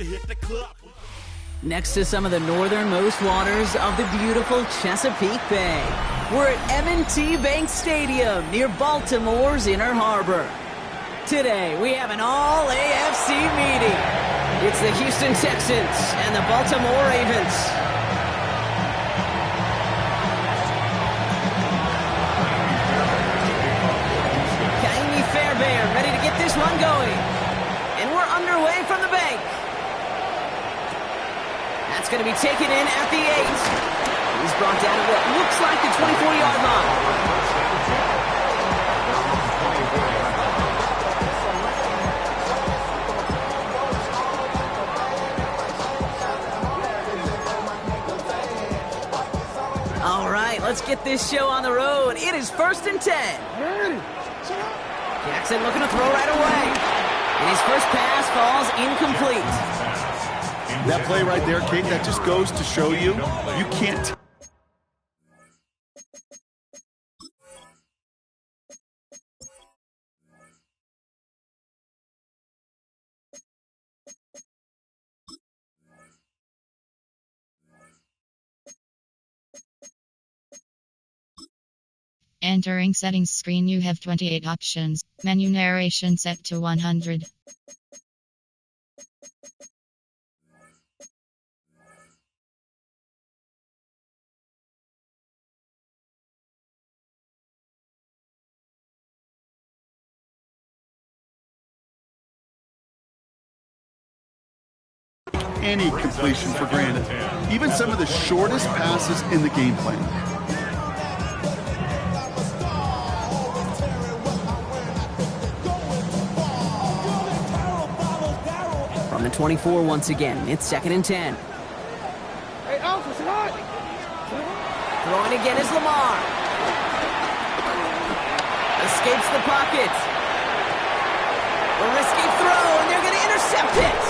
hit the club. Next to some of the northernmost waters of the beautiful Chesapeake Bay, we're at M&T Bank Stadium near Baltimore's Inner Harbor. Today, we have an all-AFC meeting. It's the Houston Texans and the Baltimore Ravens. Kaimi Fairbairn ready to get this one going. And we're underway from the bank. That's going to be taken in at the 8. He's brought down at what looks like the 24-yard line. All right, let's get this show on the road. It is 1st and 10. Jackson looking to throw right away. And his first pass falls incomplete. That play right there, Kate, that just goes to show you, you can't. Entering settings screen, you have 28 options. Menu narration set to 100. Any completion for granted. Even some of the shortest passes in the game plan. From the 24 once again, it's 2nd and 10. Throwing again is Lamar. Escapes the pocket. A risky throw, and they're going to intercept it.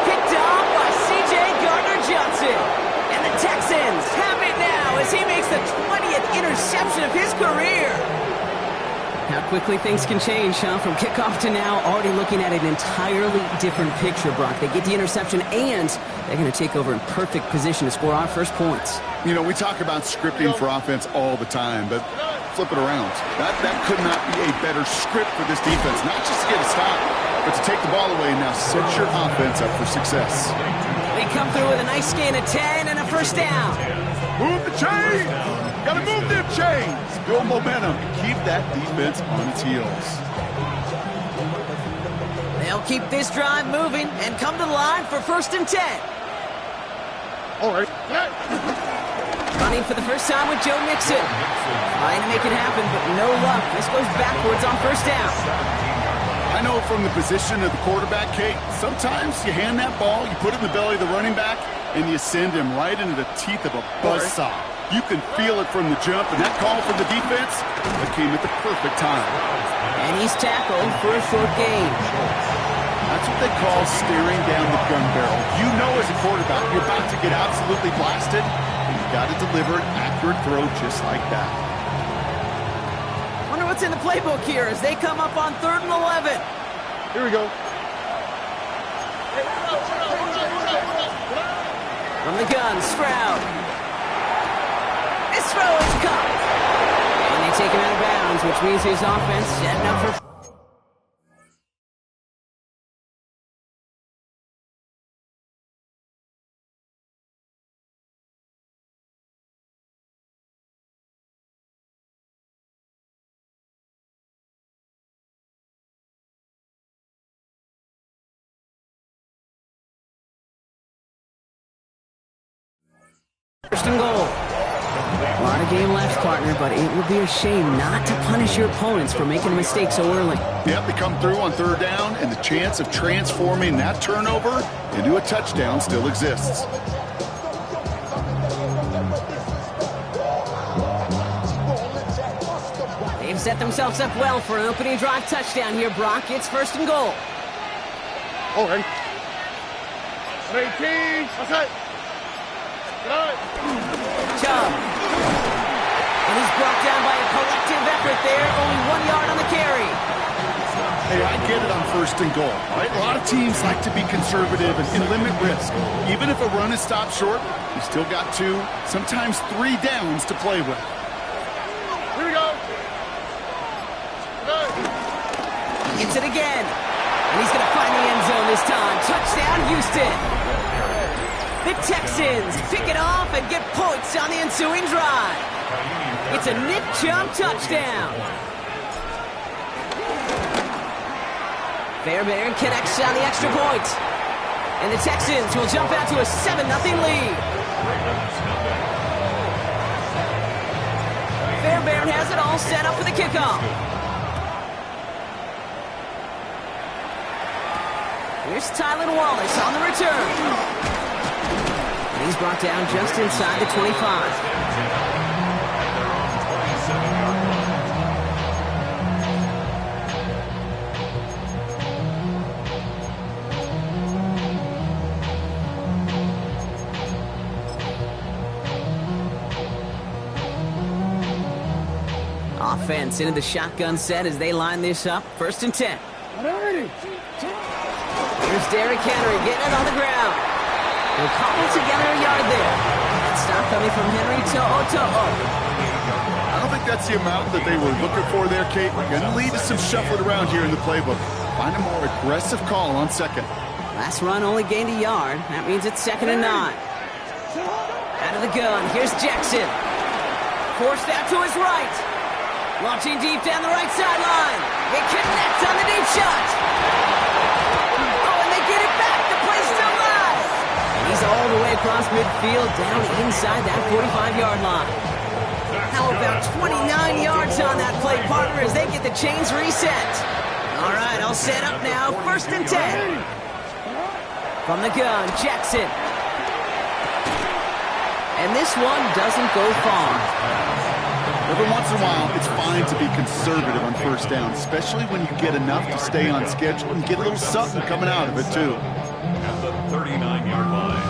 Picked off by C.J. Gardner-Johnson. And the Texans have it now as he makes the 20th interception of his career. How quickly things can change, huh? From kickoff to now, already looking at an entirely different picture, Brock. They get the interception, and they're going to take over in perfect position to score our first points. You know, we talk about scripting for offense all the time, but flip it around. That could not be a better script for this defense. Not just to get a stop, but to take the ball away and now set your offense up for success. They come through with a nice gain of 10 and a first down. Move the chains! Gotta move them chains! Build momentum and keep that defense on its heels. They'll keep this drive moving and come to the line for 1st and 10. All right. Running for the first time with Joe Mixon. Trying to make it happen, but no luck. This goes backwards on first down. I know from the position of the quarterback, Kate, sometimes you hand that ball, you put it in the belly of the running back, and you send him right into the teeth of a buzzsaw. You can feel it from the jump, and that call from the defense, that came at the perfect time. And he's tackled for a short gain. That's what they call staring down the gun barrel. You know as a quarterback, you're about to get absolutely blasted, and you've got to deliver an accurate throw just like that. Wonder what's in the playbook here as they come up on 3rd and 11. Here we go. From the gun, Stroud. This throw is caught. And they take him out of bounds, which means his offense setting up for... First and goal. A lot of game left, partner, but it would be a shame not to punish your opponents for making a mistake so early. Yep, they come through on 3rd down, and the chance of transforming that turnover into a touchdown still exists. They've set themselves up well for an opening drive touchdown here, Brock. It's 1st and goal. All right. 18, okay. Chubb. And he's brought down by a collective effort there. Only 1 yard on the carry. Hey, I get it on 1st and goal, right? A lot of teams like to be conservative and limit risk. Even if a run is stopped short, you still got 2, sometimes 3 downs to play with. Here we go. Gets it again. And he's going to find the end zone this time. Touchdown, Houston. The Texans pick it off and get points on the ensuing drive. It's a Nick Chubb touchdown. Fairbairn connects on the extra point. And the Texans will jump out to a 7-0 lead. Fairbairn has it all set up for the kickoff. Here's Tylan Wallace on the return. And he's brought down just inside the 25. Offense into the shotgun set as they line this up. 1st and 10. Here's Derrick Henry getting it on the ground. They'll cobble together a yard there. And stop coming from Henry to Oto'o. I don't think that's the amount that they were looking for there, Kate. We're going to lead to some shuffling around here in the playbook. Find a more aggressive call on 2nd. Last run only gained a yard. That means it's 2nd and 9. Out of the gun. Here's Jackson. Forced out to his right. Launching deep down the right sideline. They connect on the deep shot. Oh, and they get it back. The play's still live. And he's all the way across midfield down inside that 45-yard line. How about 29 yards on that play, partner, as they get the chains reset. All right, all set up now. 1st and 10. From the gun, Jackson. And this one doesn't go far. Every once in a while, it's fine to be conservative on 1st down, especially when you get enough to stay on schedule and get a little something coming out of it, too. At the 39-yard line.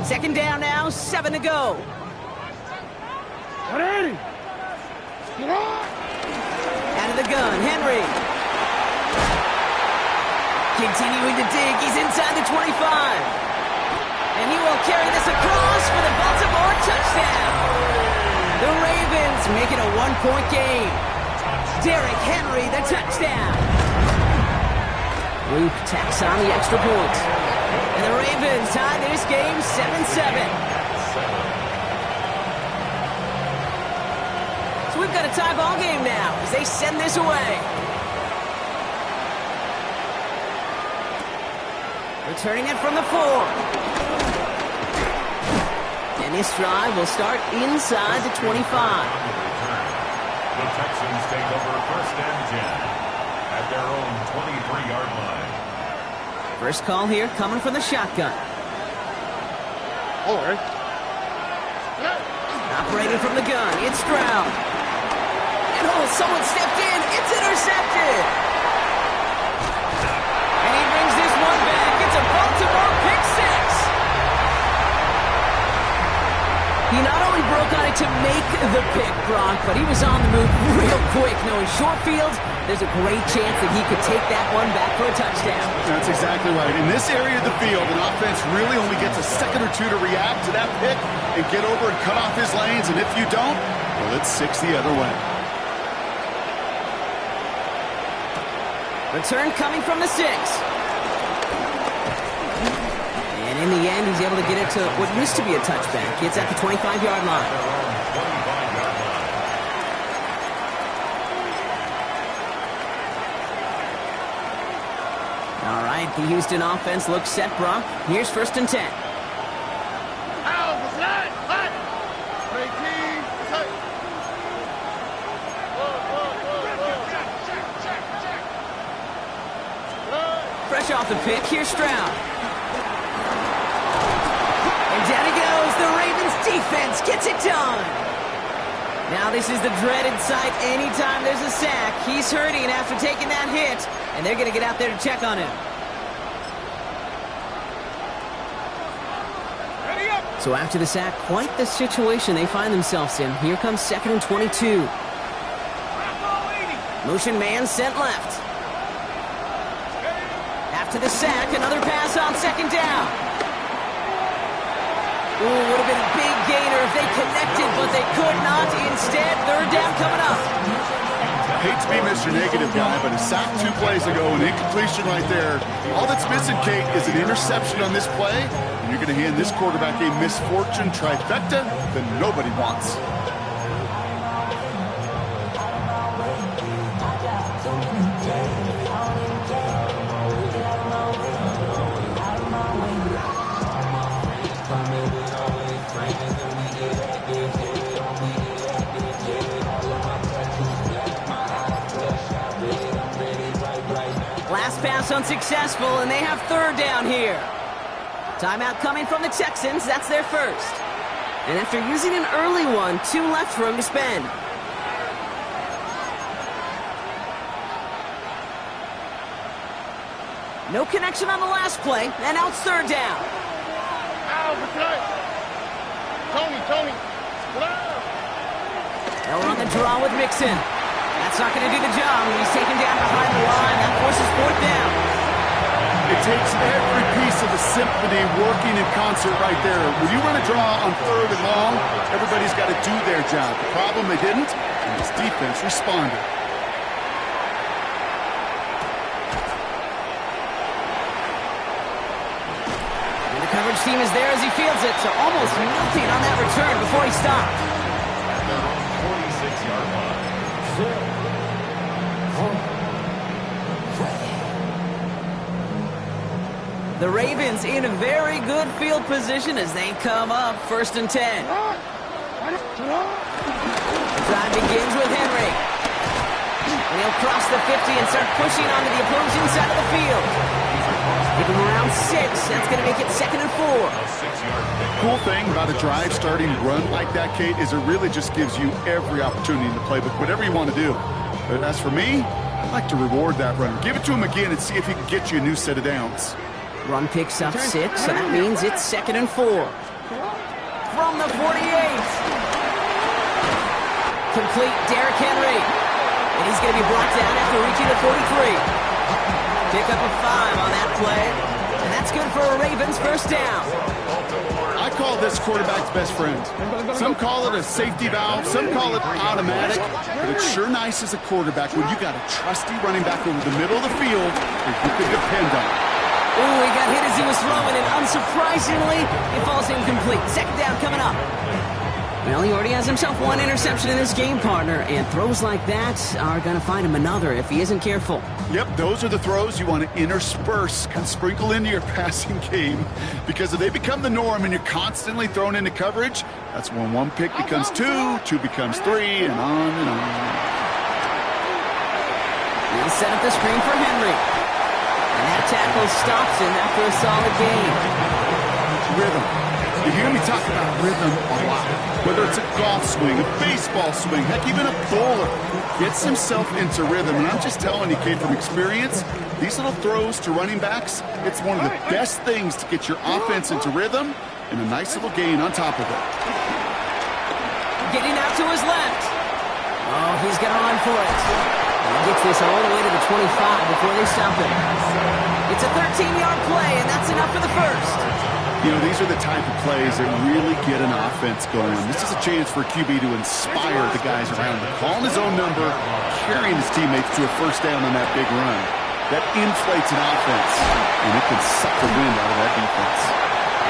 2nd down now, 7 to go. Out of the gun, Henry. Continuing to dig, he's inside the 25. And he will carry this across for the Baltimore touchdown. The Ravens make it a 1-point game. Derrick Henry, the touchdown. Luke tacks on the extra point. And the Ravens tie this game 7-7. So we've got a tie ball game now as they send this away. Returning it from the 4. And this drive will start inside the 25. The Texans take over 1st and 10 at their own 23-yard line. First call here coming from the shotgun. All right. Operating from the gun, it's Stroud. And someone stepped in, it's intercepted. And he brings this one back. It's a Baltimore pick 6. He not only broke on it to make the pick, Brock, but he was on the move real quick. Knowing short field, there's a great chance that he could take that one back for a touchdown. That's exactly right. In this area of the field, an offense really only gets a second or two to react to that pick and get over and cut off his lanes. And if you don't, well, it's 6 the other way. Return coming from the 6. And in the end, he's able to get it to what used to be a touchback. It's at the 25-yard line. All right, the Houston offense looks set, Brock. Here's 1st and 10. Fresh off the pick, here's Stroud. And down he goes. The Ravens defense gets it done. Now this is the dreaded sight anytime there's a sack. He's hurting after taking that hit, and they're going to get out there to check on him. So after the sack, quite the situation they find themselves in. Here comes 2nd and 22. Motion man sent left. After the sack, another pass on second down. Ooh, would have been a big gainer if they connected, but they could not. Instead, third down coming up. Hate to be Mr. Negative guy, but a sack 2 plays ago, an incompletion right there. All that's missing, Kate, is an interception on this play. And you're going to hand this quarterback a misfortune trifecta that nobody wants. Last pass unsuccessful, and they have third down here. Timeout coming from the Texans. That's their first. And after using an early one, 2 left for him to spend. No connection on the last play, and now it's third down. Tony. They'll run the draw with Mixon. That's not going to do the job. He's taken down behind the line. That forces fourth down. It takes every piece of the symphony working in concert right there. When you run a draw on third and long, everybody's got to do their job. The problem, they didn't, and his defense responded. And the coverage team is there as he fields it, so almost nothing on that return before he stopped. At their own 46-yard line. The Ravens in a very good field position as they come up first and 10. The drive begins with Henry. And he'll cross the 50 and start pushing onto the opposing side of the field. Give him around 6. That's going to make it second and 4. Cool thing about a drive starting run like that, Kate, is it really just gives you every opportunity in the playbook, whatever you want to do. But as for me, I'd like to reward that runner. Give it to him again and see if he can get you a new set of downs. Run picks up 6, so that means it's second and 4. From the 48. Complete Derrick Henry. And he's going to be brought down after reaching the 43. Pick up a 5 on that play. And that's good for a Ravens first down. I call this quarterback's best friend. Some call it a safety valve, some call it automatic, but it's sure nice as a quarterback when you got a trusty running back over the middle of the field that you can depend on. Ooh, he got hit as he was throwing, and unsurprisingly, it falls incomplete. Second down coming up. Well, he already has himself 1 interception in this game, partner, and throws like that are going to find him another if he isn't careful. Yep, those are the throws you want to intersperse, sprinkle into your passing game, because if they become the norm and you're constantly thrown into coverage, that's when 1 pick becomes 2, 2 becomes 3, and on and on. He'll set up the screen for Henry. And that tackle stops him after a solid gain. Rhythm. You hear me talk about rhythm a lot. Whether it's a golf swing, a baseball swing, heck, even a bowler gets himself into rhythm. And I'm just telling you, Kate, from experience, these little throws to running backs, it's one of the best things to get your offense into rhythm and a nice little gain on top of it. Getting out to his left. Oh, he's going to run for it. He gets this all the way to the 25 before they stop him. It's a 13-yard play, and that's enough for the first. You know, these are the type of plays that really get an offense going. This is a chance for a QB to inspire the guys around him. Calling his own number, carrying his teammates to a first down on that big run. That inflates an offense, and it can suck the wind out of that defense.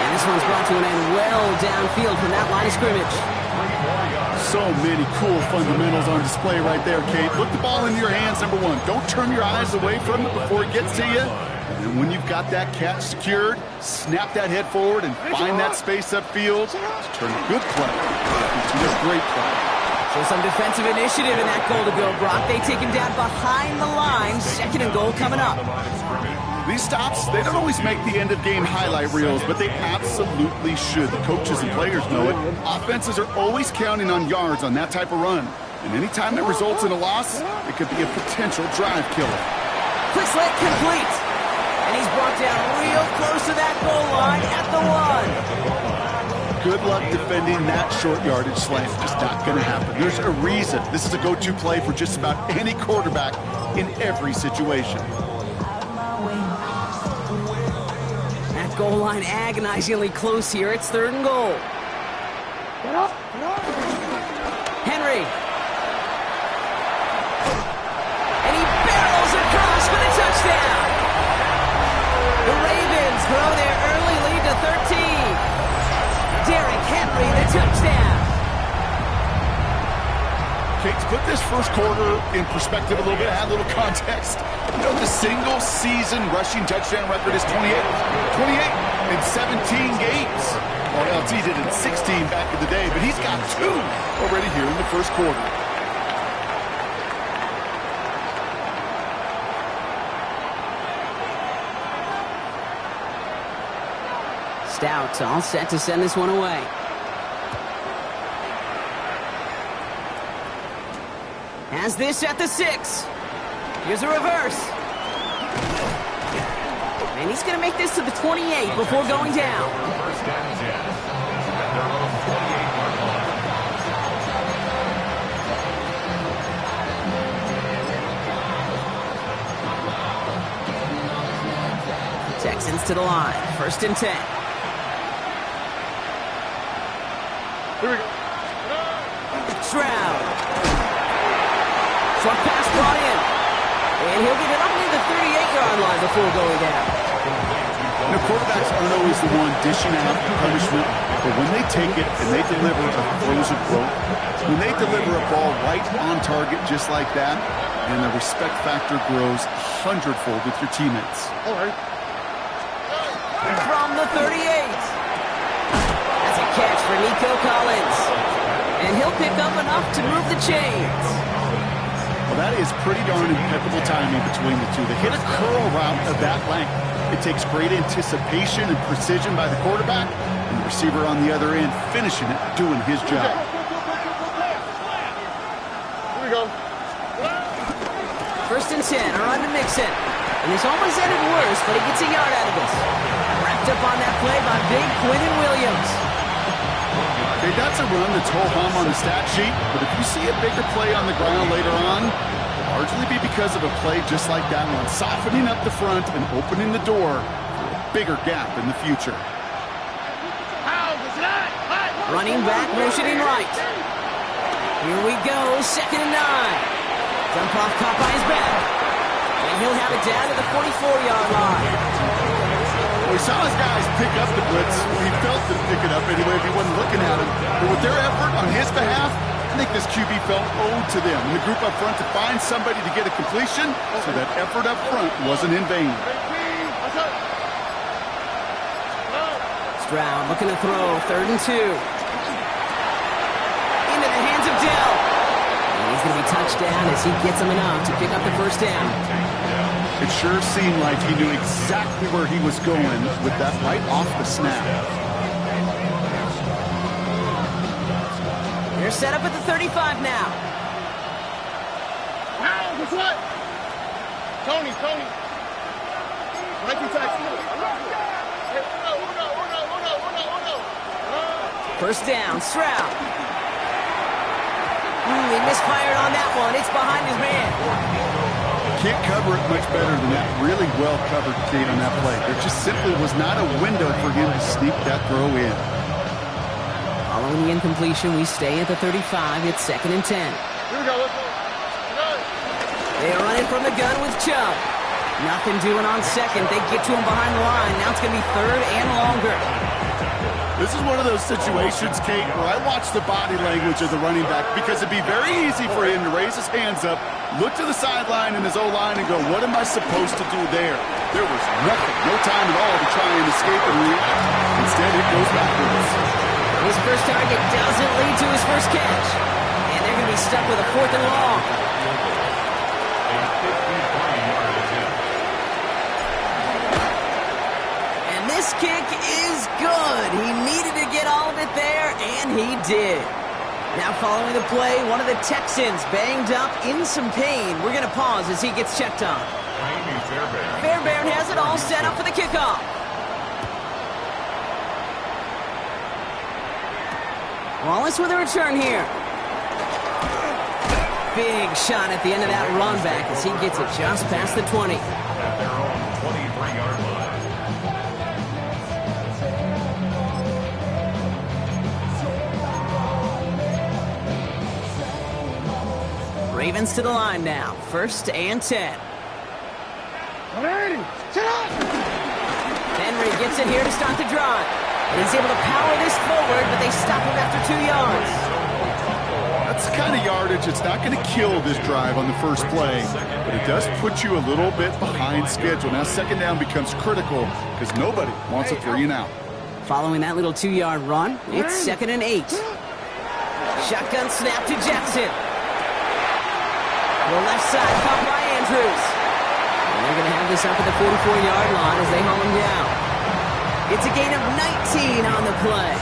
And this one's brought to an end well downfield from that line of scrimmage. So many cool fundamentals on display right there, Kate. Put the ball into your hands, number 1. Don't turn your eyes away from it before it gets to you. And when you've got that catch secured, snap that head forward and find that space upfield to turn a good play into a great play. So some defensive initiative in that goal to go, Brock. They take him down behind the line. Second and goal coming up. These stops, they don't always make the end-of-game highlight reels, but they absolutely should. The coaches and players know it. Offenses are always counting on yards on that type of run. And anytime that results in a loss, it could be a potential drive killer. Quick slant complete. And he's brought down real close to that goal line at the 1. Good luck defending that short yardage slant. Just not going to happen. There's a reason. This is a go-to play for just about any quarterback in every situation. That goal line agonizingly close here. It's 3rd and goal. Henry. And he barrels across for the touchdown. The Ravens grow their early lead to 13. Derrick Henry, the touchdown. Okay, to put this first quarter in perspective a little bit, add a little context. You know, the single-season rushing touchdown record is 28 in 17 games. Well, LT did it in 16 back in the day, but he's got 2 already here in the first quarter. Stout all set to send this one away. Has this at the 6. Here's a reverse. And he's going to make this to the 28 before going down. First and 10 at their own 28-yard line. Texans to the line. 1st and 10. Here we go. Stroud. Short pass brought in. And he'll get it up near the 38-yard line before going down. You know, quarterbacks aren't always the one dishing out punishment, but when they take it and they deliver a frozen quote, when they deliver a ball right on target just like that, and the respect factor grows 100-fold with your teammates. All right. From the 38. That's a catch for Nico Collins. And he'll pick up enough to move the chains. Well, that is pretty darn impeccable timing between the two. They hit a curl route of that length. It takes great anticipation and precision by the quarterback, and the receiver on the other end finishing it, doing his job. Here we go. 1st and 10, a run to Mixon. And this almost ended worse, but he gets a yard out of this. Wrapped up on that play by big Quinnen Williams. Okay, that's a run that's ho-hum on the stat sheet, but if you see a bigger play on the ground later on, it'll largely be because of a play just like that one, softening up the front and opening the door for a bigger gap in the future. Running back, motioning right. Here we go, 2nd and 9. Dump off caught by his back. And he'll have it down to the 44-yard line. We saw his guys pick up the blitz. He felt them pick it up anyway if he wasn't looking at him. But with their effort on his behalf, I think this QB felt owed to them. And the group up front to find somebody to get a completion, so that effort up front wasn't in vain. Stroud looking to throw, 3rd and 2. Into the hands of Dell. And he's going to be touched down as he gets him enough to pick up the 1st down. It sure seemed like he knew exactly where he was going with that right off the snap. They're set up at the 35 now. Wow, what's what? Tony. Right to tackle. First down, Stroud. He misfired on that one. It's behind his man. Can't cover it much better than that. Really well covered, Kate, on that play. There just simply was not a window for him to sneak that throw in. Following the incompletion, we stay at the 35. It's 2nd and 10. Here we go, let's go. They are running from the gun with Chubb. Nothing doing on 2nd. They get to him behind the line. Now it's going to be 3rd and longer. This is one of those situations, Kate, where I watch the body language of the running back because it'd be very easy for him to raise his hands up, look to the sideline in his O-line and go, what am I supposed to do there? There was nothing, no time at all to try and escape and react. Instead, it goes backwards. His first target doesn't lead to his first catch. And they're going to be stuck with a 4th and long. And this kick is good. He needed to get all of it there, and he did. Now following the play, one of the Texans banged up in some pain. We're going to pause as he gets checked on. Fairbairn has it all set up for the kickoff. Wallace with a return here. Big shot at the end of that run back as he gets it just past the 20. At their own 23-yard line. Ravens to the line now. 1st and 10. Henry gets it here to start the drive. And he's able to power this forward, but they stop him after 2 yards. That's the kind of yardage it's not going to kill this drive on the first play, but it does put you a little bit behind schedule. Now 2nd down becomes critical because nobody wants a 3 and out. Following that little 2-yard run, it's 2nd and 8. Shotgun snap to Jackson. The left side caught by Andrews. And they're going to have this up at the 44-yard line as they haul him down. It's a gain of 19 on the play.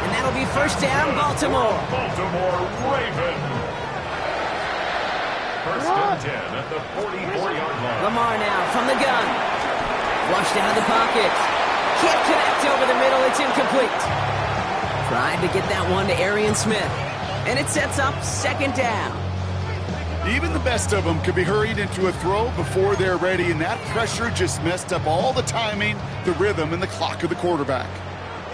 And that'll be 1st down, Baltimore. Baltimore Ravens. 1st and 10 at the 44-yard line. Lamar now from the gun. Flushed out of the pocket. Can't connect over the middle. It's incomplete. Tried to get that one to Arian Smith. And it sets up 2nd down. Even the best of them could be hurried into a throw before they're ready, and that pressure just messed up all the timing, the rhythm, and the clock of the quarterback.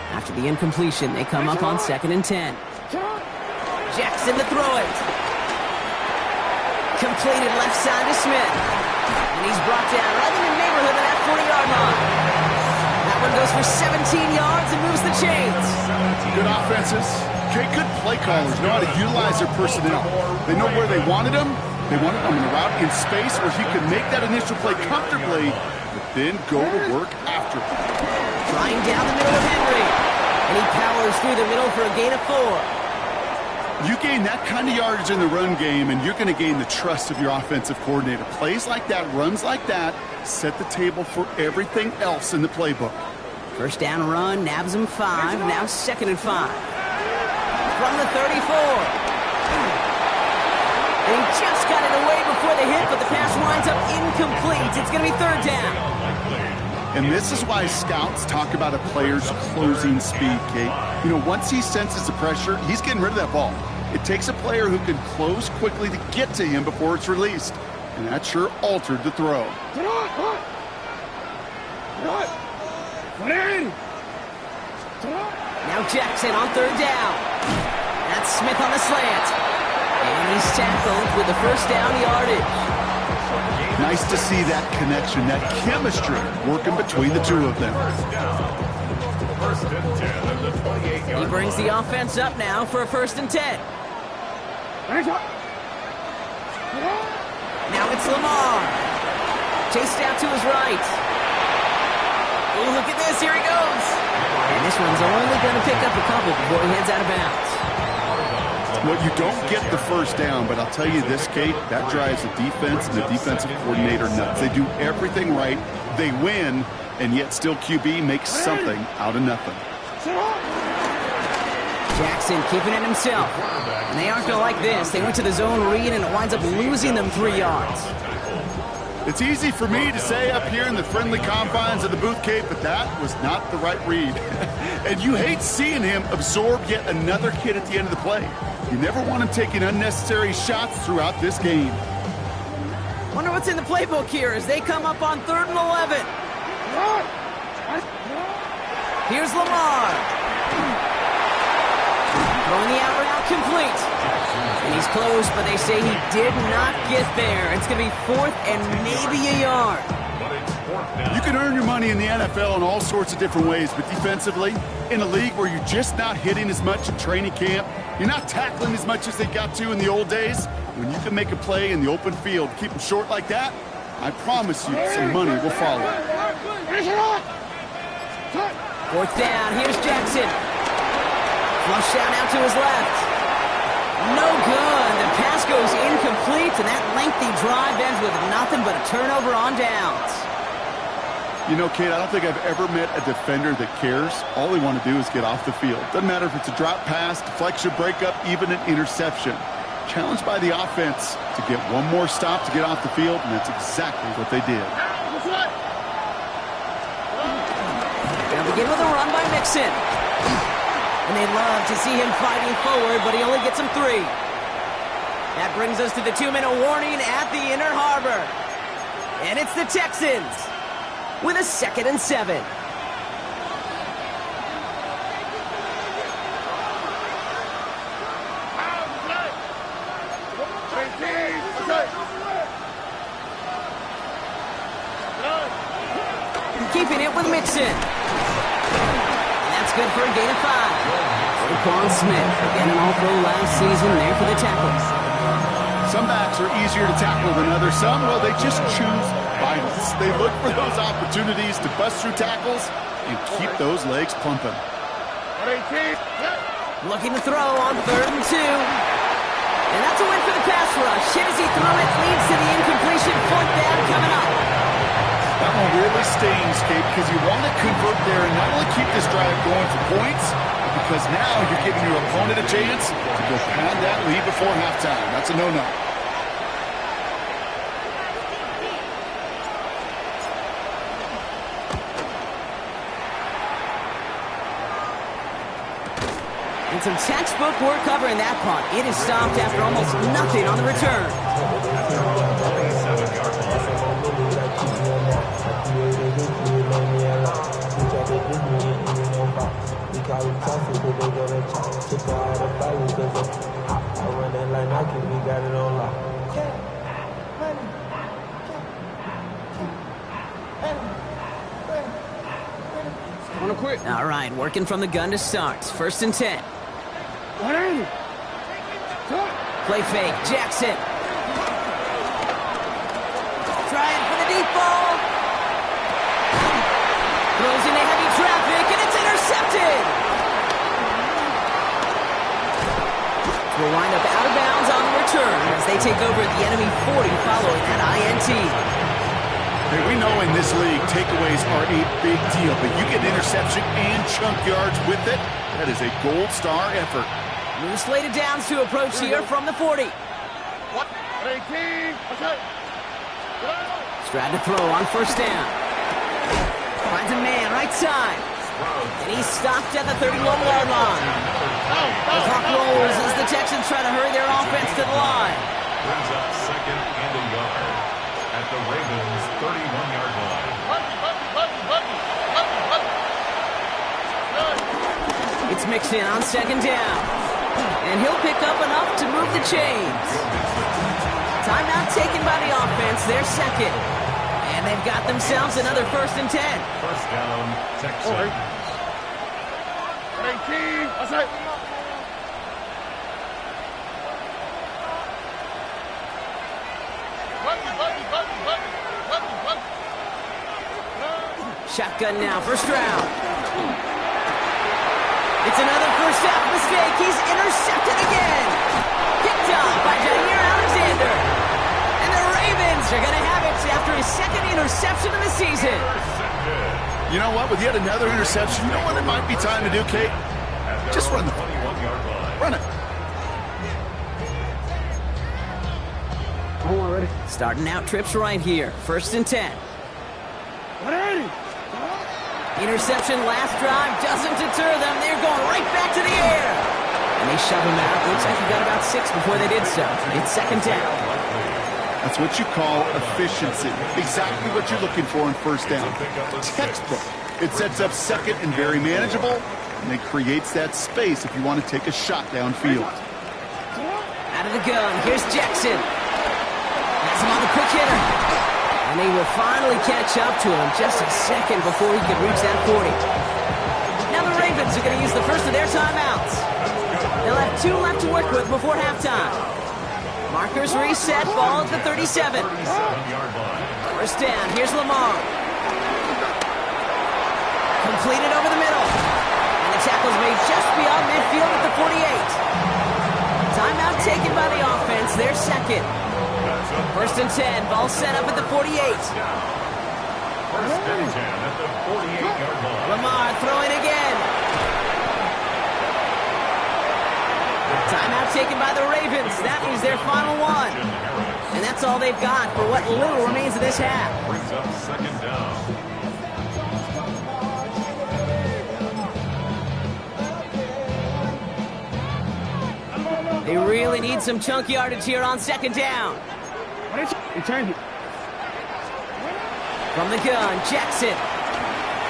After the incompletion, they come up on 2nd and 10. Jackson to throw it. Completed left side to Smith. And he's brought down right in the neighborhood of that 40-yard line. That one goes for 17 yards and moves the chains. Good offenses. Okay, good play callers know how to utilize their personnel. They know where they wanted them. They wanted them in a route in space where he could make that initial play comfortably, but then go to work after. Flying down the middle of Henry. And he powers through the middle for a gain of 4. You gain that kind of yardage in the run game, and you're going to gain the trust of your offensive coordinator. Plays like that, runs like that, set the table for everything else in the playbook. 1st down run, nabs him 5, now 2nd and 5. From the 34. And he just got it away before the hit, but the pass winds up incomplete. It's going to be 3rd down. And this is why scouts talk about a player's closing speed, Kate. You know, once he senses the pressure, he's getting rid of that ball. It takes a player who can close quickly to get to him before it's released. And that sure altered the throw. Now Jackson on 3rd down. That's Smith on the slant. And he's tackled with the 1st down yardage. Nice to see that connection, that chemistry working between the two of them. 1st and 10 at the 28-yard. He brings the offense up now for a 1st and 10. Now it's Lamar. Chased out to his right. Oh, look at this. Here he goes. And this one's only going to pick up a couple before he heads out of bounds. Well, you don't get the 1st down, but I'll tell you this, Kate, that drives the defense and the defensive coordinator nuts. They do everything right. They win, and yet still QB makes something out of nothing. Jackson keeping it himself. And they aren't going to like this. They went to the zone read, and it winds up losing them 3 yards. It's easy for me to say up here in the friendly confines of the booth, Kate, but that was not the right read. And you hate seeing him absorb yet another hit at the end of the play. You never want him taking unnecessary shots throughout this game. Wonder what's in the playbook here as they come up on 3rd and 11. Here's Lamar. Throwing the out route complete. And he's close, but they say he did not get there. It's going to be 4th and maybe a yard. You can earn your money in the NFL in all sorts of different ways, but defensively, in a league where you're just not hitting as much in training camp, you're not tackling as much as they got to in the old days, when you can make a play in the open field, keep them short like that, I promise you some money will follow. 4th down, here's Jackson. Flush down out to his left. No good. The pass goes incomplete, and that lengthy drive ends with nothing but a turnover on downs. You know, Kate, I don't think I've ever met a defender that cares. All they want to do is get off the field. Doesn't matter if it's a drop pass, deflection, breakup, even an interception. Challenged by the offense to get one more stop to get off the field, and that's exactly what they did. They'll begin with a run by Mixon. And they'd love to see him fighting forward, but he only gets them 3. That brings us to the 2-minute warning at the inner harbor. And it's the Texans with a 2nd and 7. Keeping it with Mixon. And that's good for a gain of 5. Quan Smith, again an All-Pro last season, there for the tackles. Some backs are easier to tackle than others. Some, well, they just choose violence. They look for those opportunities to bust through tackles and keep those legs pumping. Looking to throw on 3rd and 2. And that's a win for the pass rush. Hit as he threw it, leads to the incompletion. 4th down coming up. That one really stings, Kate, because you want to convert there and not only keep this drive going for points, but because now you're giving your opponent a chance to go pound that lead before halftime. That's a no-no. And some textbook work covering that punt. It is stopped after almost nothing on the return. All right, working from the gun to start. 1st and 10. Play fake, Jackson. Trying for the deep ball. Throws into heavy traffic, and it's intercepted. Will wind up out of bounds on the return as they take over the enemy 40 following that INT. Hey, we know in this league, takeaways are a big deal, but you get interception and chunk yards with it. That is a gold star effort. New slated downs to approach here from the 40. Strad to throw on 1st down. Finds a man, right side. And he's stopped at the 31-yard line. The clock rolls as the Texans try to hurry their offense to the line. Brings up 2nd and a yard at the Ravens' 31-yard line. It's mixed in on 2nd down. And he'll pick up enough to move the chains. Timeout taken by the offense, their 2nd. And they've got themselves another 1st and 10. 1st down, Texans. Shotgun now, 1st round. It's another first half mistake. He's intercepted again. Picked up by Jair Alexander. And the Ravens are going to have it after his 2nd interception of the season. You know what? With yet another interception, you know what it might be time to do, Kate? Just run the ball. Run it. Starting out trips right here. 1st and 10. Interception last drive doesn't deter them. They're going right back to the air. And they shove him out. Looks like he got about 6 before they did so. It's 2nd down. That's what you call efficiency. Exactly what you're looking for in 1st down. Textbook. It sets up 2nd and very manageable, and it creates that space if you want to take a shot downfield. Out of the gun. Here's Jackson. Has him on the quick hitter. And they will finally catch up to him just a second before he could reach that 40. Now the Ravens are going to use the first of their timeouts. They'll have 2 left to work with before halftime. Markers reset, ball at the 37. 1st down, here's Lamar. Completed over the middle. And the tackle's made just beyond midfield at the 48. Timeout taken by the offense, their 2nd. 1st and 10, ball set up at the 48. 1st and 10 at the 48-yard line. Lamar throwing again. Timeout taken by the Ravens. That is their final one. And that's all they've got for what little remains of this half. Brings up 2nd down. They really need some chunk yardage here on second down. Return. From the gun, Jackson.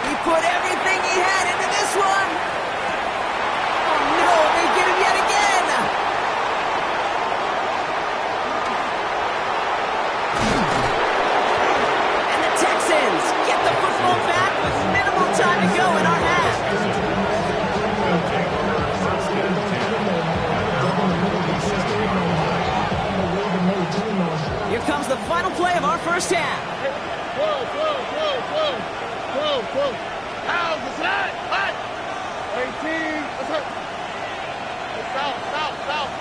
He put everything he had into this one. Oh no, they get him yet again. And the Texans get the football back with minimal time to go in our half. Here comes the final play of our first half. Whoa. How's the slide? What? 18. Let's go. South.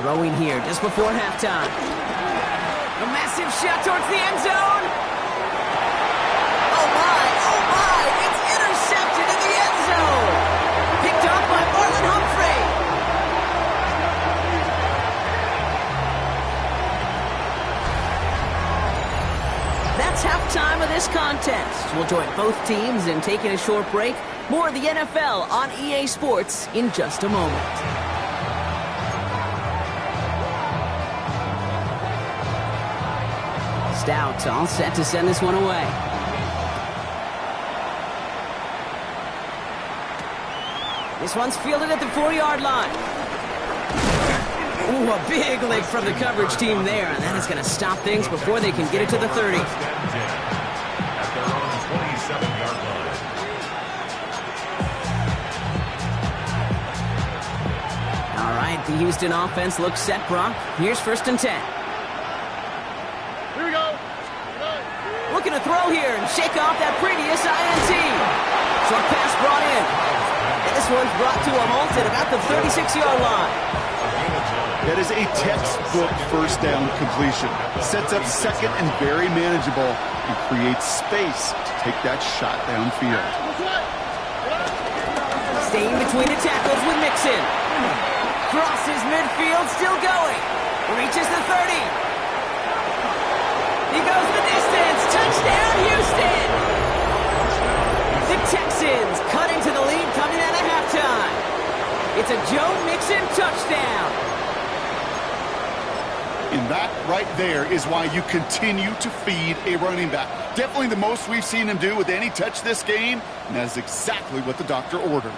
Throwing here just before halftime. A massive shot towards the end zone. Oh my, it's intercepted in the end zone. Picked off by Marlon Humphrey. That's halftime of this contest. We'll join both teams in taking a short break. More of the NFL on EA Sports in just a moment. Stout all set to send this one away. This one's fielded at the 4-yard line. Ooh, a big lick from the coverage team there, and that is going to stop things before they can get it to the 30. At their own 27-yard line. All right, the Houston offense looks set, Brock. Here's 1st and 10. Here we go. Looking to throw here and shake off that previous INT. Short pass brought in. And this one's brought to a halt at about the 36-yard line. That is a textbook first down completion. Sets up second and very manageable and creates space to take that shot downfield. Staying between the tackles with Mixon. Crosses midfield, still going. Reaches the 30. He goes the distance. Touchdown, Houston! The Texans cutting to the lead coming out of halftime. It's a Joe Mixon touchdown. And that right there is why you continue to feed a running back. Definitely the most we've seen him do with any touch this game, and that is exactly what the doctor ordered.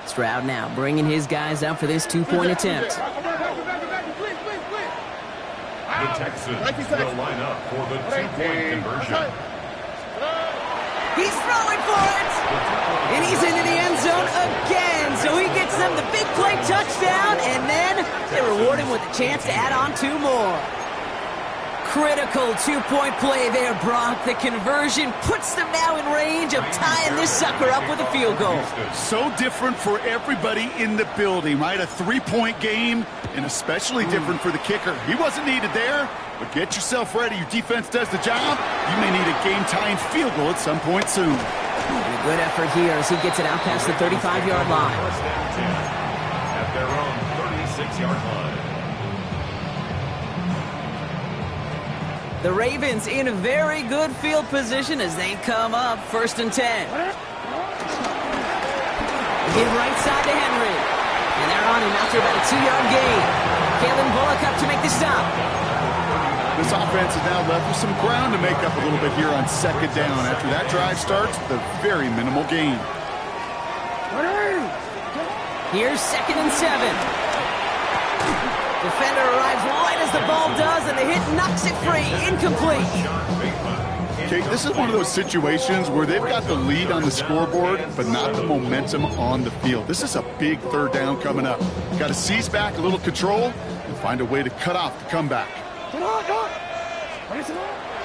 Stroud now bringing his guys out for this two-point attempt. The Texans will line up for the two-point conversion. He's throwing for it! And he's into the end zone again, so he gets them the big play touchdown, and then they reward him with a chance to add on 2 more. Critical two-point play there, Brock. The conversion puts them now in range of tying this sucker up with a field goal. So different for everybody in the building, right? A 3-point game, and especially different for the kicker. He wasn't needed there, but get yourself ready. Your defense does the job. You may need a game-tying field goal at some point soon. And a good effort here as he gets it out past the 35-yard line. At their own 36-yard line. The Ravens in a very good field position as they come up 1st and 10. Give right side to Henry. And they're on him after about a 2-yard gain. Kalen Bullock up to make the stop. This offense is now left with some ground to make up a little bit here on 2nd down after that drive starts with a very minimal gain. Here's 2nd and 7. Defender arrives right as the ball does, and the hit knocks it free. Incomplete. Okay, this is one of those situations where they've got the lead on the scoreboard, but not the momentum on the field. This is a big 3rd down coming up. Got to seize back a little control and find a way to cut off the comeback.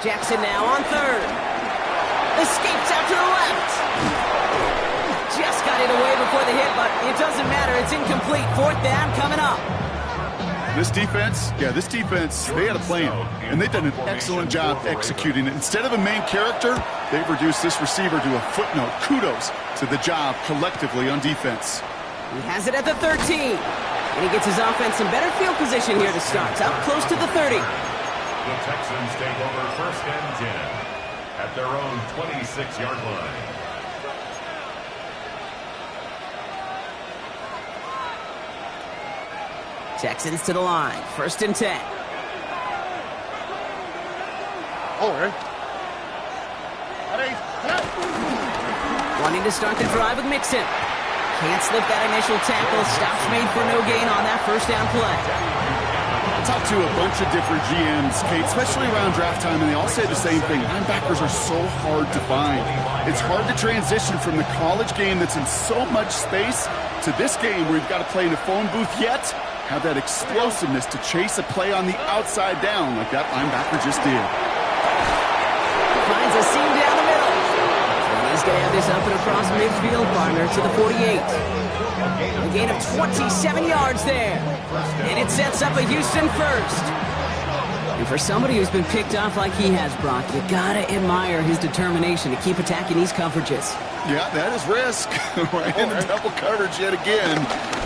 Jackson now on 3rd. Escapes out to the left. Just got it away before the hit, but it doesn't matter. It's incomplete. 4th down coming up. This defense, they had a plan, and they've done an excellent job executing it. Instead of a main character, they've reduced this receiver to a footnote. Kudos to the job collectively on defense. He has it at the 13. And he gets his offense in better field position here to start. Up close to the 30. The Texans take over 1st and 10 at their own 26-yard line. Texans to the line. 1st and 10. Wanting to start the drive with Mixon. Can't slip that initial tackle. Stops made for no gain on that 1st down play. I talked to a bunch of different GMs, Kate, especially around draft time, and they all say the same thing. Linebackers are so hard to find. It's hard to transition from the college game that's in so much space to this game where you've got to play in a phone booth, yet have that explosiveness to chase a play on the outside down like that linebacker just did. Finds a seam down the middle. And he's going to have this up and across midfield, partner, to the 48. A gain of 27 yards there. And it sets up a Houston 1st. And for somebody who's been picked off like he has, Brock, you got to admire his determination to keep attacking these coverages. Yeah, that is risk. Right in the double coverage yet again.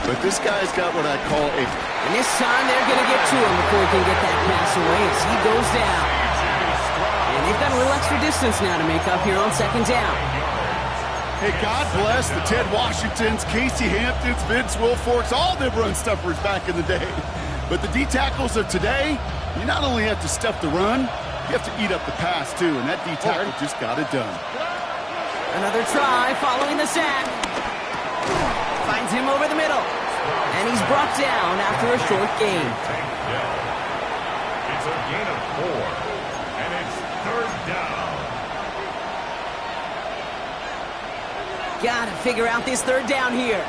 But this guy's got what I call a... And this time they're going to get to him before he can get that pass away as he goes down. And they've got a little extra distance now to make up here on 2nd down. Hey, God bless the Ted Washingtons, Casey Hamptons, Vince Wilforks, all them run stuffers back in the day. But the D-tackles of today, you not only have to stuff the run, you have to eat up the pass, too. And that D-tackle just got it done. Another try following the sack. Finds him over the middle. And he's brought down after a short gain. It's a gain of 4. And it's 3rd down. Gotta figure out this 3rd down here.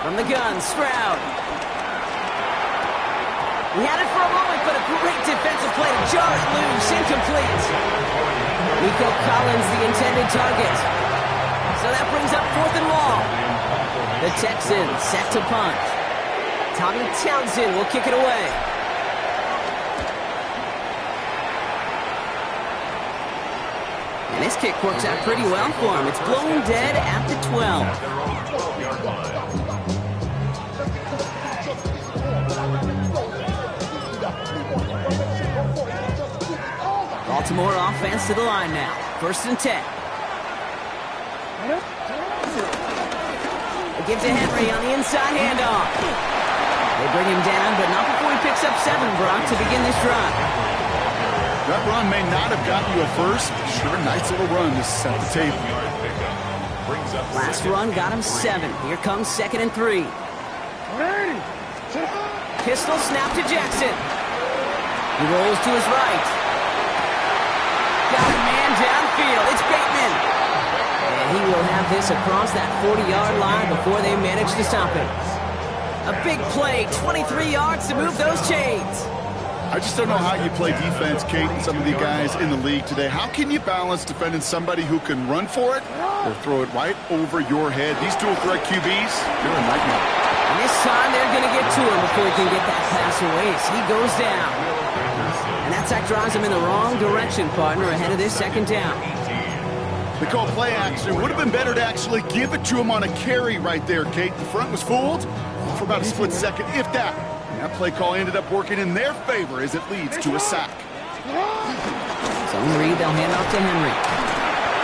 From the gun, Stroud. He had it for a moment, but a great defensive play to jar it loose, incomplete. Nico Collins, the intended target. So that brings up 4th and long. The Texans set to punt. Tommy Townsend will kick it away. And this kick works out pretty well for him. It's blown dead at the 12. Baltimore offense to the line now. 1st and 10. They give to Henry on the inside handoff. They bring him down, but not before he picks up 7, Brock, to begin this drive. That run may not have gotten you a first, but sure, nice little run to set the table. Last run got him 7. Here comes 2nd and 3. Pistol snap to Jackson. He rolls to his right. Got a man downfield. It's Bateman. And he will have this across that 40-yard line before they manage to stop him. A big play, 23 yards to move those chains. I just don't know how you play defense, Kate, and some of the guys in the league today. How can you balance defending somebody who can run for it or throw it right over your head? These dual threat QBs, they're a nightmare. And this time they're going to get to him before he can get that pass away as he goes down. And that sack drives him in the wrong direction, partner, ahead of this 2nd down. They call play action. Would have been better to actually give it to him on a carry right there, Kate. The front was fooled for about a split second, if that. And that play call ended up working in their favor as it leads to a sack. Zone read, they'll hand off to Henry.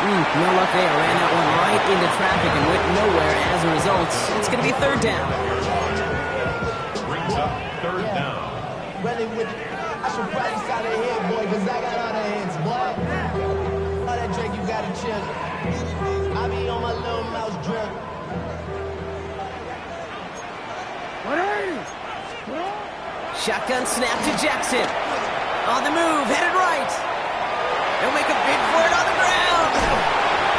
No luck there. Ran that one right into traffic and went nowhere as a result. It's going to be 3rd down. Brings up 3rd down. I should probably start a head, boy, because I got all the heads, boy. All that drink, you got to chill. I be on my little mouse drip. Shotgun snap to Jackson. On the move, headed right. They'll make a big for it on the ground.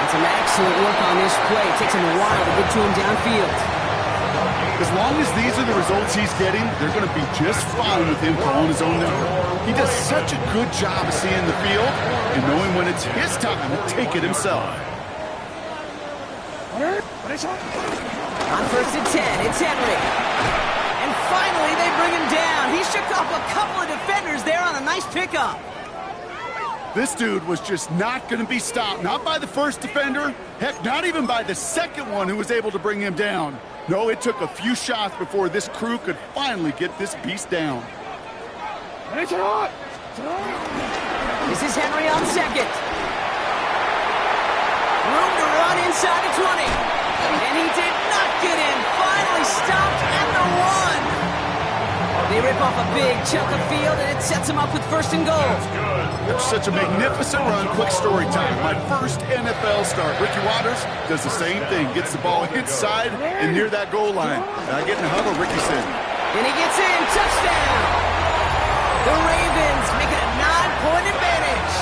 And some excellent work on this play. It takes him a while to get to him downfield. As long as these are the results he's getting, they're going to be just fine with him calling his own number. He does such a good job of seeing the field and knowing when it's his time to take it himself. On 1st and 10, it's Henry. And finally, they bring him down. He shook off a couple of defenders there on a nice pickup. This dude was just not going to be stopped. Not by the first defender. Heck, not even by the second one who was able to bring him down. No, it took a few shots before this crew could finally get this beast down. This is Henry on 2nd. Room to run inside the 20. And he did not it in. Finally stopped at the 1. They rip off a big chunk of field, and it sets them up with 1st and goal. That's such a magnificent run. Quick story time. My first NFL start. Ricky Waters does the same thing. Gets the ball inside and near that goal line. And I get in the huddle, Ricky said. And he gets in. Touchdown. The Ravens make it a 9-point advantage.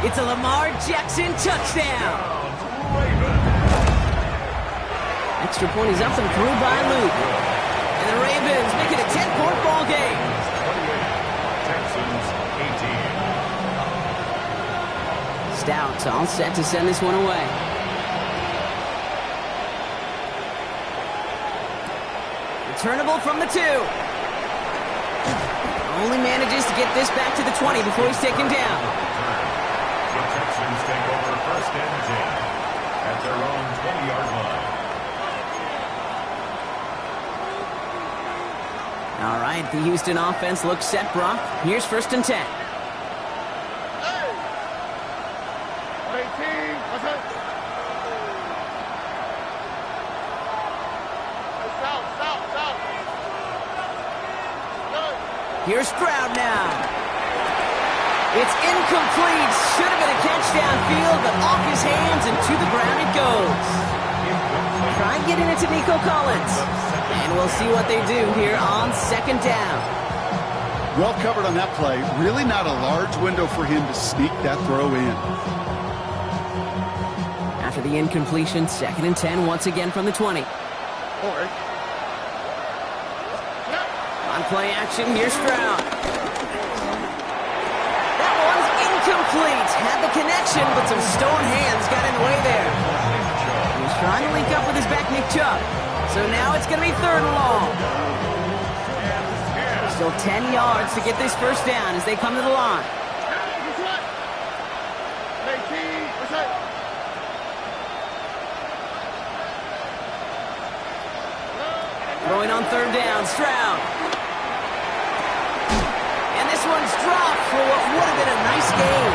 It's a Lamar Jackson touchdown. Extra point is up and through by Luke. And the Ravens make it a 10-point ball game. 28, Texans 18. Stout all set to send this one away. Returnable from the 2. Only manages to get this back to the 20 before he's taken down. The Texans take over 1st and 10 at their own 20-yard line. All right, the Houston offense looks set, Brock. Here's 1st and 10. Hey! 18, what's that? South. Here's Stroud now. It's incomplete. Should have been a catch downfield, but off his hands and to the ground it goes. Try getting it to Nico Collins. And we'll see what they do here on 2nd down. Well covered on that play. Really not a large window for him to sneak that throw in. After the incompletion, 2nd and 10 once again from the 20. On play action, here's Stroud. That one's incomplete. Had the connection, but some stone hands got in the way there. He was trying to link up with his back, Nick Chubb. So now it's going to be 3rd and long. Still 10 yards to get this 1st down as they come to the line. Throwing on 3rd down, Stroud. And this one's dropped for what would have been a nice game.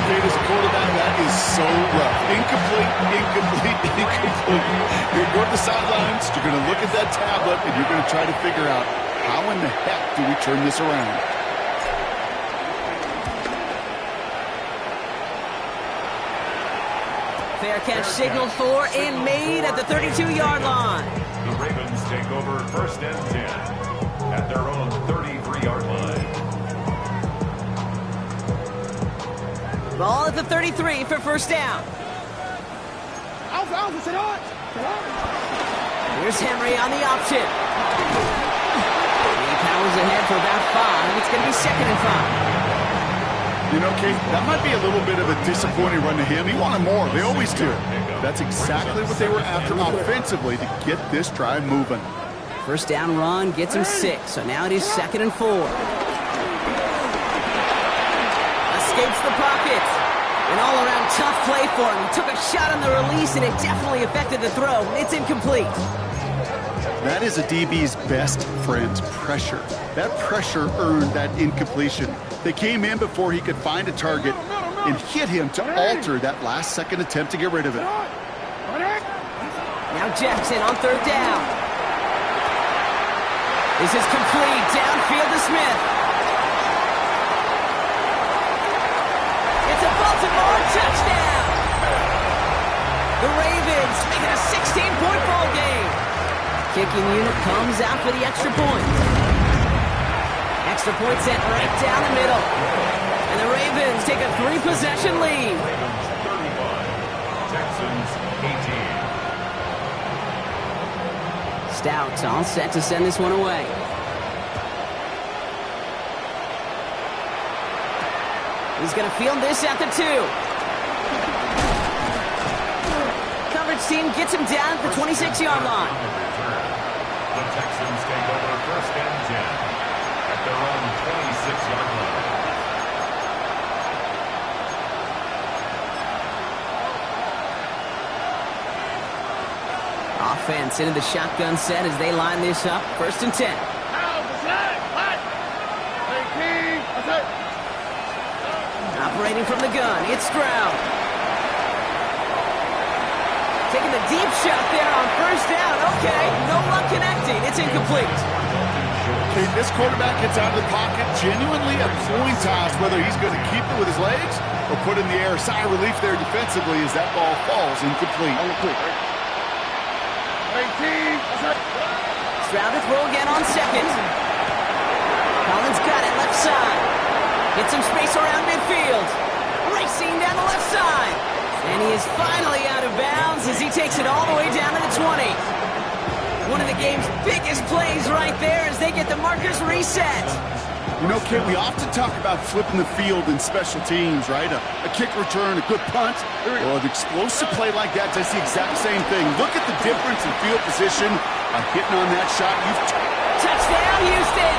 Kate, as a quarterback, that is so rough. Incomplete. You're going to go to the sidelines, you're going to look at that tablet, and you're going to try to figure out how in the heck do we turn this around. Fair catch signaled for and made at the 32-yard line. The Ravens take over 1st and 10 at their own 33-yard line. Ball at the 33 for 1st down. Here's Henry on the option. He powers ahead for about 5. It's going to be 2nd and 5. You know, Kate, that might be a little bit of a disappointing run to him. He wanted more. They always do. That's exactly what they were after offensively to get this drive moving. 1st down run gets him 6. So now it is 2nd and 4. Escapes the pocket. An all-around tough play for him. He took a shot on the release, and it definitely affected the throw. It's incomplete. That is a DB's best friend, pressure. That pressure earned that incompletion. They came in before he could find a target and hit him to alter that last-second attempt to get rid of it. Now Jackson on 3rd down. This is complete. Downfield to Smith. It's a Baltimore touchdown. The Ravens make it a 16-point ball game. Kicking unit comes out for the extra point. Extra point sent right down the middle. And the Ravens take a 3-possession lead. Ravens 35, Texans 18. Stout all set to send this one away. He's going to field this at the 2. Coverage team gets him down at the 26-yard line. The Texans take over 1st and 10 at their own 26-yard line. Offense into the shotgun set as they line this up. 1st and 10. Operating from the gun, it's Stroud. Taking the deep shot there on first down. Okay, no luck connecting. It's incomplete. Okay, this quarterback gets out of the pocket genuinely a coin toss whether he's going to keep it with his legs or put it in the air. Sigh of relief there defensively as that ball falls incomplete. 18. Stroud to throw again on second. Collins got it left side. Get some space around midfield. Racing down the left side. And he is finally out of bounds as he takes it all the way down to the 20. One of the game's biggest plays right there as they get the markers reset. You know, Kit, we often talk about flipping the field in special teams, right? A kick return, a good punt, or an explosive play like that does the exact same thing. Look at the difference in field position by hitting on that shot. Touchdown, Houston!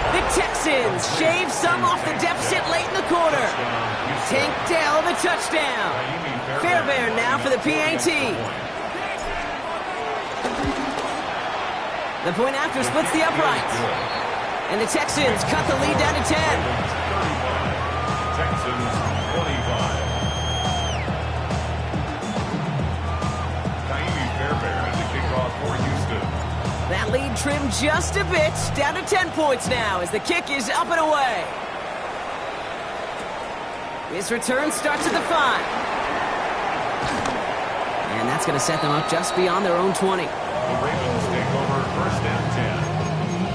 The Texans shave some off the deficit late in the quarter. Tank Dell the touchdown. Fairbairn now for the PAT. The point after splits the uprights. And the Texans cut the lead down to 10. Texans 25. Fairbairn as a kickoff for Houston. That lead trimmed just a bit, down to 10 points now as the kick is up and away. His return starts at the 5. And that's going to set them up just beyond their own 20. The Ravens take over first and 10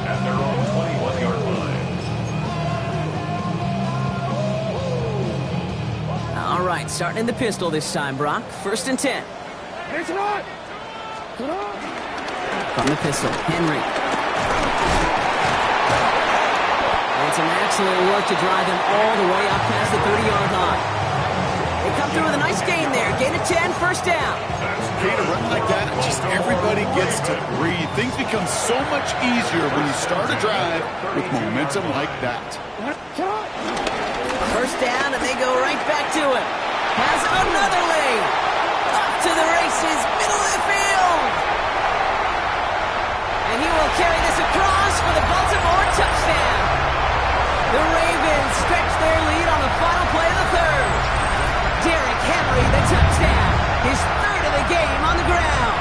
at their own 21-yard line. All right, starting in the pistol this time, Brock. First and 10. It's right. From the pistol, Henry. And some excellent work to drive them all the way up past the 30-yard line. They come through with a nice gain there. Gain of 10, first down. Okay, to run like that, just everybody gets to breathe. Things become so much easier when you start a drive with momentum like that. First down, and they go right back to it. Has another lane. Off to the races, middle of the field. And he will carry this across for the Baltimore touchdown. The Ravens stretch their lead on the final play of the third. Derrick Henry, the touchdown. His third of the game on the ground.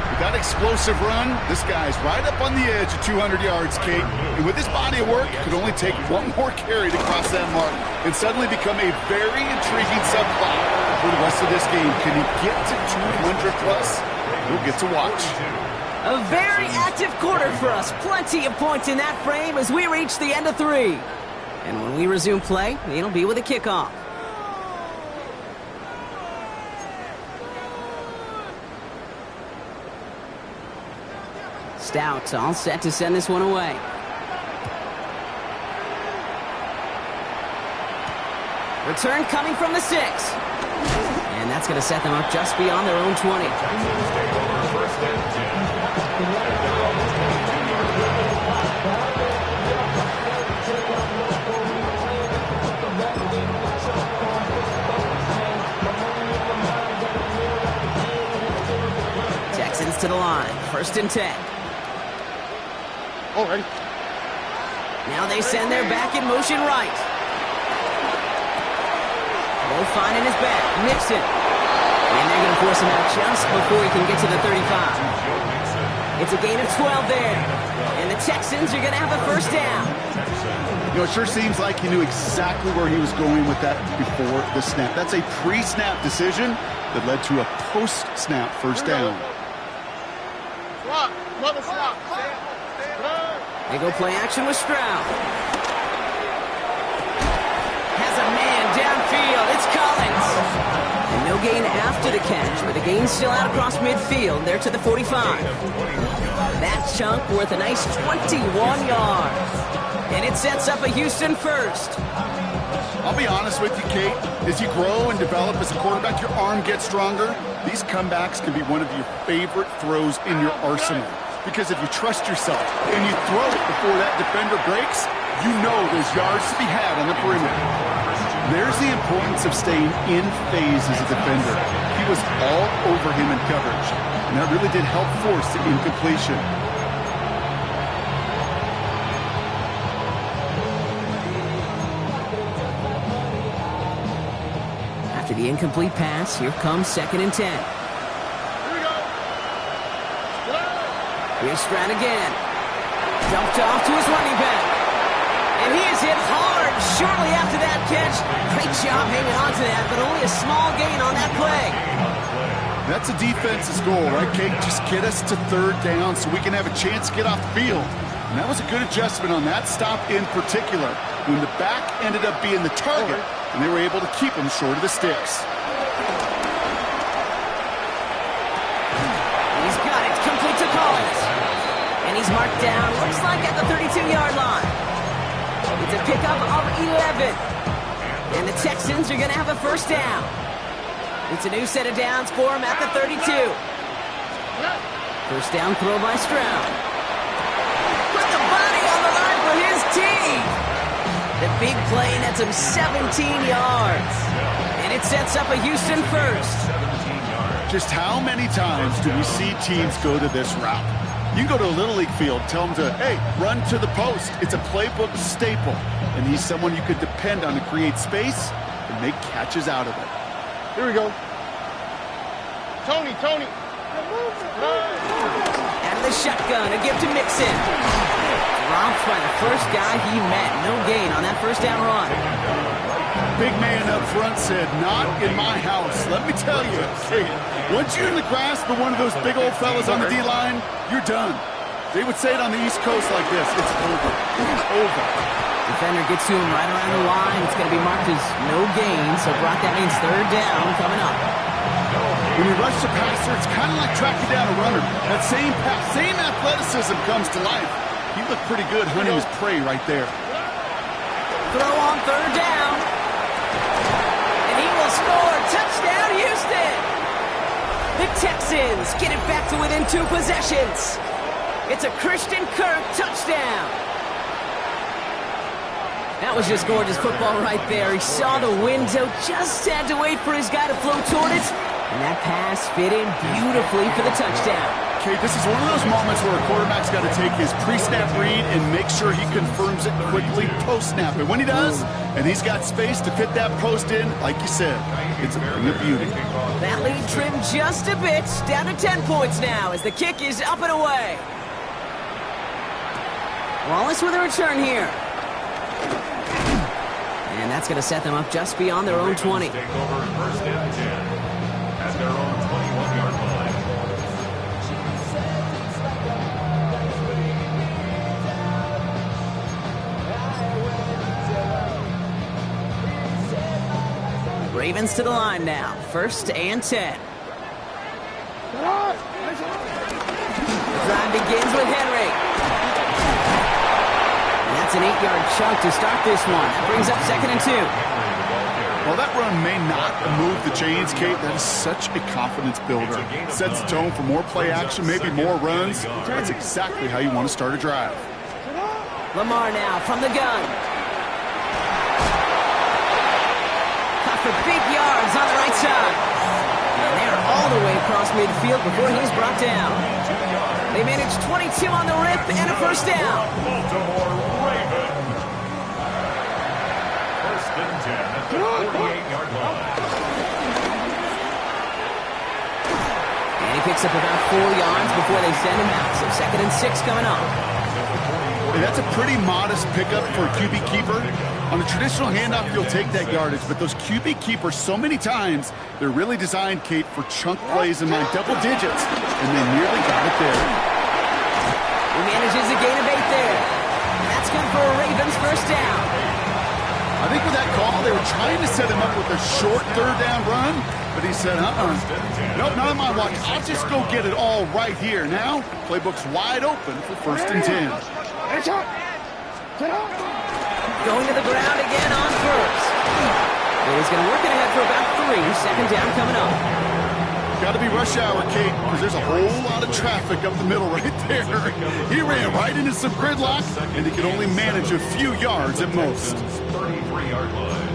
With that explosive run, this guy's right up on the edge of 200 yards, Kate. And with his body of work, it could only take one more carry to cross that mark and suddenly become a very intriguing subplot for the rest of this game. Can he get to 200 plus? We'll get to watch. A very active quarter for us. Plenty of points in that frame as we reach the end of 3. And when we resume play, it'll be with a kickoff. Stout all set to send this one away. Return coming from the 6. And that's going to set them up just beyond their own 20. Texans take over first and 10 at their own 22-yard line. Texans to the line. First and 10. Already. Now they send their back in motion right. Low finding his back. Nixon. And they're going to force him out just before he can get to the 35. It's a gain of 12 there. And the Texans are going to have a first down. You know, it sure seems like he knew exactly where he was going with that before the snap. That's a pre-snap decision that led to a post-snap first down. Swap. Another swap. They go play action with Stroud. Has a man downfield. It's Collins. And no gain after the catch, but the gain's still out across midfield. They're to the 45. That chunk worth a nice 21 yards. And it sets up a Houston first. I'll be honest with you, Kate. As you grow and develop as a quarterback, your arm gets stronger. These comebacks can be one of your favorite throws in your arsenal. Because if you trust yourself and you throw it before that defender breaks, you know there's yards to be had on the perimeter. There's the importance of staying in phase as a defender. He was all over him in coverage, and that really did help force the incompletion. the incomplete pass. Here comes 2nd and 10. Here we go. Here's Stroud again. Dumped off to his running back. And he is hit hard shortly after that catch. Great job hanging on to that, but only a small gain on that play. That's a defense's goal, right, Kate? Just get us to 3rd down so we can have a chance to get off the field. And that was a good adjustment on that stop in particular, when the back ended up being the target, and they were able to keep him short of the sticks. He's got it, complete to Collins. And he's marked down, looks like at the 32-yard line. It's a pickup of 11. And the Texans are going to have a 1st down. It's a new set of downs for him at the 32. 1st down throw by Stroud. Put the body on the line for his team. The big play nets him 17 yards. And it sets up a Houston 1st. Just how many times do we see teams go to this route? You can go to a Little League field, tell them to, hey, run to the post. It's a playbook staple. And he's someone you could depend on to create space and make catches out of it. Here we go. Tony. Out of the shotgun, a gift to Mixon. Dropped by the first guy he met. No gain on that 1st down run. Big man up front said, not in my house. Let me tell you, Kate, once you're in the grasp of one of those big old fellas on the D-line, you're done. They would say it on the East Coast like this. It's over. It's over. Defender gets to him right around the line. It's going to be marked as no gain, so Brock, that means 3rd down coming up. When you rush the passer, it's kind of like tracking down a runner. That same pass, same athleticism comes to life. He looked pretty good hunting his prey right there. Throw on 3rd down. And he will score. Touchdown, Houston. The Texans get it back to within 2 possessions. It's a Christian Kirk touchdown. That was just gorgeous football right there. He saw the window, just had to wait for his guy to float toward it. And that pass fit in beautifully for the touchdown. Kate, this is one of those moments where a quarterback's got to take his pre-snap read and make sure he confirms it quickly post-snap. And when he does, and he's got space to fit that post in, like you said, it's a thing of beauty. That lead trimmed just a bit, down to 10 points now as the kick is up and away. Wallace with a return here. And that's going to set them up just beyond their own 20. Take over 1st and 10 at their own 21-yard line. Ravens to the line now. 1st and 10. The drive begins with Henry. And that's an 8-yard chunk to start this one. That brings up 2nd and 2. Well, that run may not move the chains, Kate. That is such a confidence builder. Sets the tone for more play action, maybe more runs. That's exactly how you want to start a drive. Lamar now from the gun. Caught for big yards on the right side. And they're all the way across midfield before he's brought down. They managed 22 on the rip and a 1st down. Baltimore Ravens. 1st and 10 at the 48-yard line. And he picks up about 4 yards before they send him out. So 2nd and 6 coming up. Hey, that's a pretty modest pickup for a QB keeper. On a traditional handoff, you'll take that yardage, but those QB keepers, so many times, they're really designed, Kate, for chunk plays in my double digits, and they nearly got it there. He manages a gain of 8 there. And that's good for a Ravens 1st down. I think with that call, they were trying to set him up with a short 3rd down run, but he said, nope, not on my watch. I'll just go get it all right here. Now, playbook's wide open for 1st and 10. Going to the ground again on 1st. And he's going to work it ahead for about 3. 2nd down coming up. Got to be rush hour, Kate, because there's a whole lot of traffic up the middle right there. He ran right into some gridlock, and he could only manage a few yards at most. 33-yard line.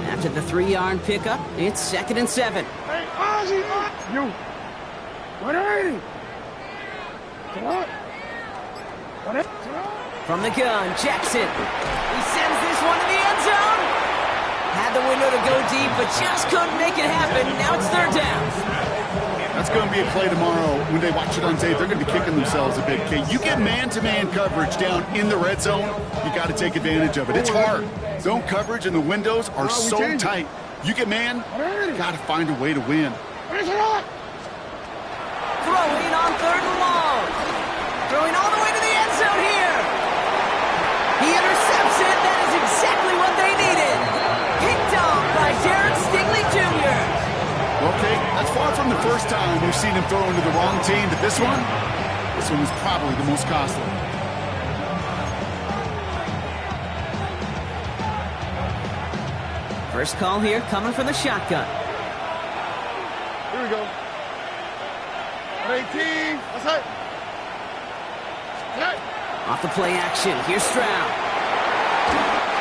After the 3-yard pickup, it's 2nd and 7. Hey, Ozzy, you. 180. Come on. From the gun, Jackson. He sends this one to the end zone. Had the window to go deep, but just couldn't make it happen. Now it's third down. That's going to be a play tomorrow. When they watch it on tape, they're going to be kicking themselves a bit. Okay, you get man-to-man coverage down in the red zone, you got to take advantage of it. It's hard. Zone coverage and the windows are so tight. You get man, got to find a way to win. Throwing on third and long. Throwing all the way to the end zone here. He intercepts it. That is exactly what they needed. Picked off by Darren Stingley Jr. Okay, that's far from the first time we've seen him throw into the wrong team, but this one was probably the most costly. First call here coming from the shotgun. Here we go. 18. What's that? Off the play action. Here's Stroud.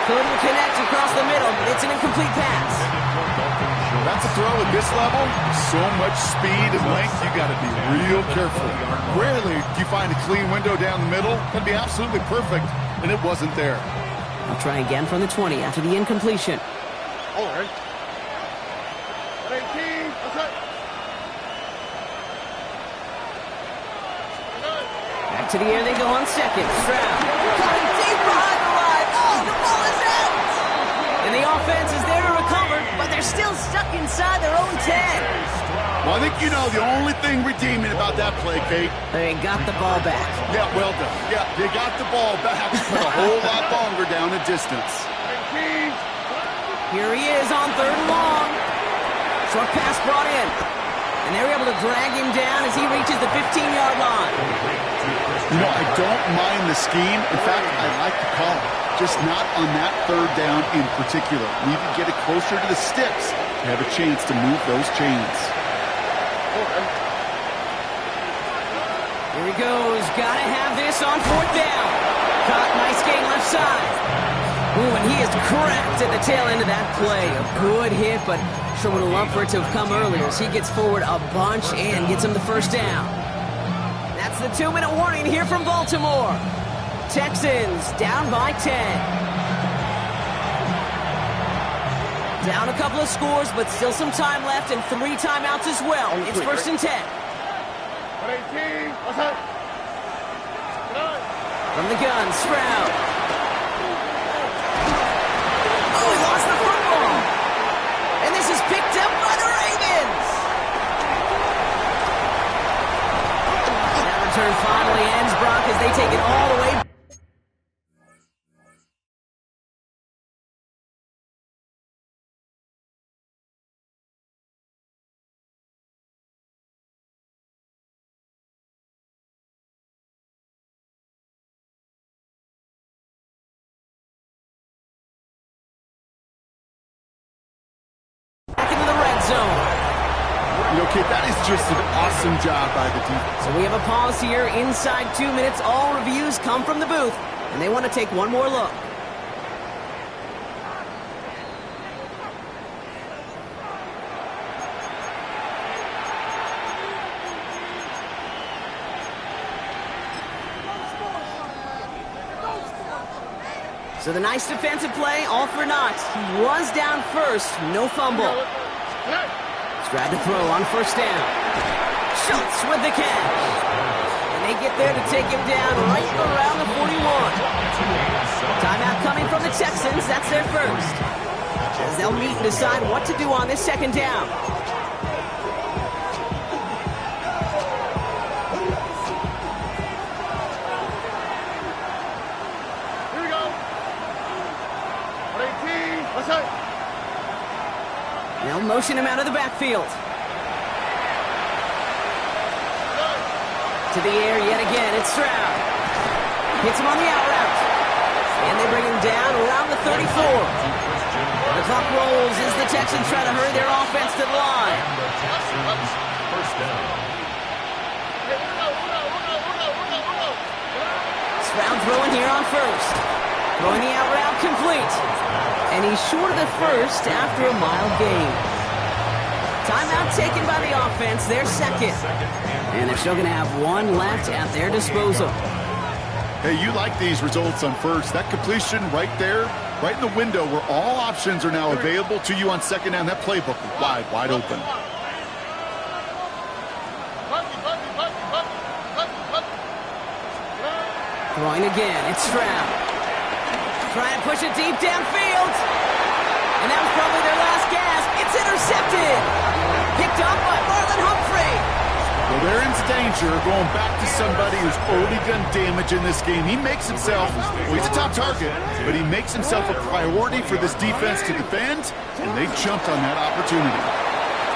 Couldn't connect across the middle. It's an incomplete pass. That's a throw at this level. So much speed and length, you got to be real careful. Rarely do you find a clean window down the middle. That'd be absolutely perfect, and it wasn't there. I'll try again from the 20 after the incompletion. All right. 18. What's that? Back to the air they go on second. Stroud. Coming deep behind the line. Oh, the ball is out! And the offense is there to recover, but they're still stuck inside their own 10. Well, I think you know the only thing redeeming about that play, Kate. They got the ball back. Yeah, well done. Yeah, they got the ball back, but a whole lot longer down the distance. 18. Here he is on third and long. Short pass brought in. And they're able to drag him down as he reaches the 15-yard line. You know, I don't mind the scheme. In fact, I like the call. Just not on that third down in particular. Need to get it closer to the sticks to have a chance to move those chains. Here he goes. Gotta have this on fourth down. Caught, nice gain left side. Ooh, and he is cracked at the tail end of that play. A good hit, but sure would have loved for it to have come earlier as he gets forward a bunch and gets him the first down. That's the 2-minute warning here from Baltimore. Texans down by 10. Down a couple of scores, but still some time left and 3 timeouts as well. It's first and 10. 18. What's that? From the gun, Stroud. Oh, he lost the football. And this is picked up by the Ravens. That return finally ends, Brock, as they take it all the way. Okay, that is just an awesome job by the defense. So we have a pause here inside 2 minutes. All reviews come from the booth, and they want to take one more look. So the nice defensive play, all for naught. He was down first, no fumble. Stroud to throw on first down. Schultz with the catch. And they get there to take him down right around the 41. Timeout coming from the Texans. That's their first. As they'll meet and decide what to do on this second down. Here we go. 18. What's that? They'll motion him out of the backfield. To the air yet again, it's Stroud. Hits him on the out route. And they bring him down around the 34. The clock rolls as the Texans try to hurry their offense to the line. First down. Stroud throwing here on first. Throwing the out route complete. And he's short of the first after a mild gain. Timeout taken by the offense, their second. And they're still going to have one left at their disposal. Hey, you like these results on first. That completion right there, right in the window where all options are now available to you on second down. That playbook is wide open. Throwing again, it's Stroud. Trying to push it deep downfield. And that was probably their last gasp. It's intercepted. Picked up by Marlon Humphrey. Well, they're in danger of going back to somebody who's already done damage in this game. He makes himself, well, he's a top target, but he makes himself a priority for this defense to defend, and they jumped on that opportunity.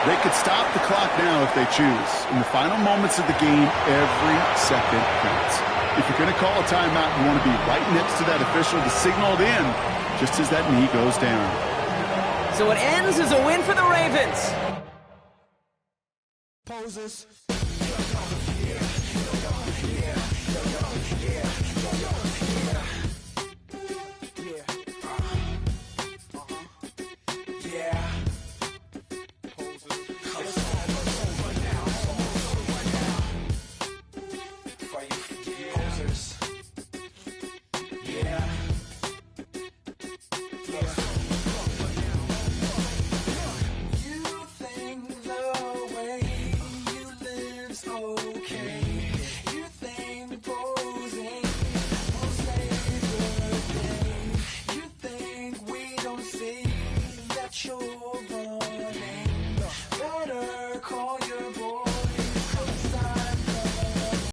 They could stop the clock now if they choose. In the final moments of the game, every second counts. If you're going to call a timeout, you want to be right next to that official to signal it in just as that knee goes down. So it ends as a win for the Ravens. Poses. Yeah.